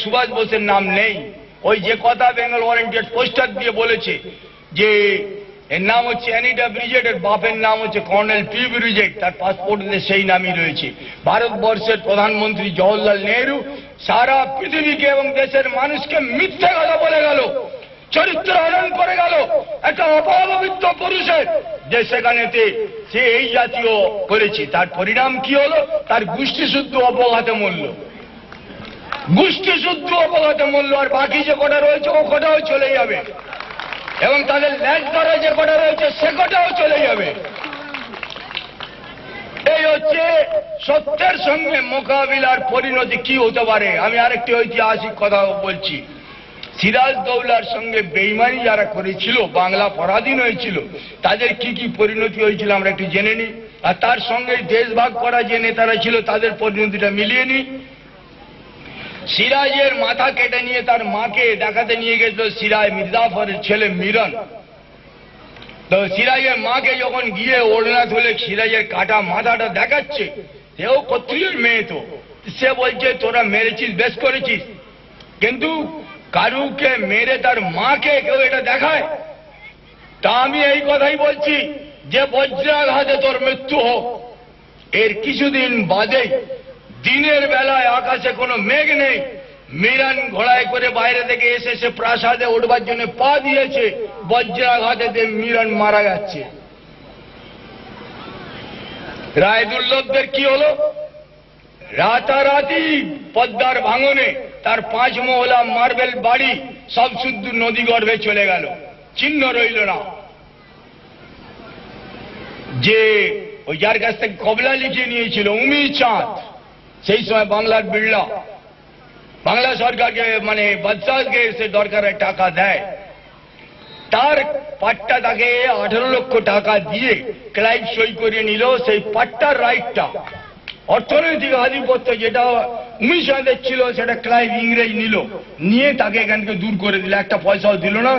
সুভাষ বোসের নাম নেই। ওই যে কথা বেঙ্গল ওয়ারেন্টেড পোস্টার দিয়ে বলেছে যে এর নাম হচ্ছে অ্যানিটা ব্রিজেট, এর বাপের নাম হচ্ছে কর্নেল পি ব্রিজেট, তার পাসপোর্টে সেই নামই রয়েছে। ভারতবর্ষের প্রধানমন্ত্রী জওহরলাল নেহরু সারা পৃথিবীকে এবং দেশের মানুষকে মিথ্যে কথা বলে গেল, চরিত্র হরণ করে গেল একটা অপবিত্র পুরুষের, যে সেখানেতে সে এই জাতীয় করেছে। তার পরিণাম কি হলো? তার গোষ্ঠীশুদ্ধ অপঘাতে মরল, গোষ্ঠীশুদ্ধ অপঘাতে মরল। আর বাকি যে কটা রয়েছে ও কটাও চলে যাবে, এবং তাদের ল্যাজ ধরে যে কটা রয়েছে সে কটাও চলে যাবে। এই হচ্ছে সত্যের সঙ্গে মোকাবিলার পরিণতি কি হতে পারে। আমি আরেকটি ঐতিহাসিক কথা বলছি। সিরাজদৌলার সঙ্গে বেইমানি যারা করেছিল, বাংলা পরাধীন হয়েছিল, তাদের কি কি পরিণতি হয়েছিল আমরা একটু জেনে নিই। আর তার সঙ্গে দেশভাগ করা যে নেতারা ছিল তাদের পরিণতিটা মিলিয়ে নিই। সিরাজের মাথা কেটে নিয়ে তার মাকে দেখাতে নিয়ে গেছিল সিরাজ মির্জাফরের ছেলে মিরন। তো সিরাজের মাকে যখন গিয়ে ওড়না তুলে সিরাজের কাটা মাথাটা দেখাচ্ছে, সেও ক্ষত্রিয়ের মেয়ে, তো সে বলছে তোরা মেরেছিস, বেশ করেছিস, কিন্তু কারুকে মেরে তার মাকে কেউ এটা দেখায়? তা আমি এই কথাই বলছি যে বজ্রাঘাতে তোর মৃত্যু হোক। এর কিছুদিন বাদে দিনের বেলায় আকাশে কোনো মেঘ নেই, মিরান ঘোড়ায় করে বাইরে থেকে এসে সে প্রাসাদে উঠবার জন্য পা দিয়েছে, বজ্রাঘাতে মিরান মারা যাচ্ছে। রায়দুল্লভদের কি হলো? রাতারাতি পদ্মার ভাঙনে তার 5 মহলা মার্বেল বাড়ি সব শুদ্ধ নদী গর্ভে চলে গেল, চিহ্ন রইল না। যে ওই যার কাছ থেকে কবলা লিখিয়ে নিয়েছিল উমি চাঁদ, সেই সময় বাংলার বিড়লা, বাংলা সরকারকে মানে বাদশাহকে সে দরকারে টাকা দেয়, তার পাট্টা তাকে 18 লক্ষ টাকা দিয়ে ক্লাইভ সই করিয়ে নিল। সেই পাট্টার রাইটটা, অর্থনৈতিক আধিপত্য যেটা উমি চাঁদের ছিল, সেটা ক্লাইভ ইংরেজ নিল, নিয়ে তাকে এখান থেকে দূর করে দিল, একটা পয়সাও দিল না।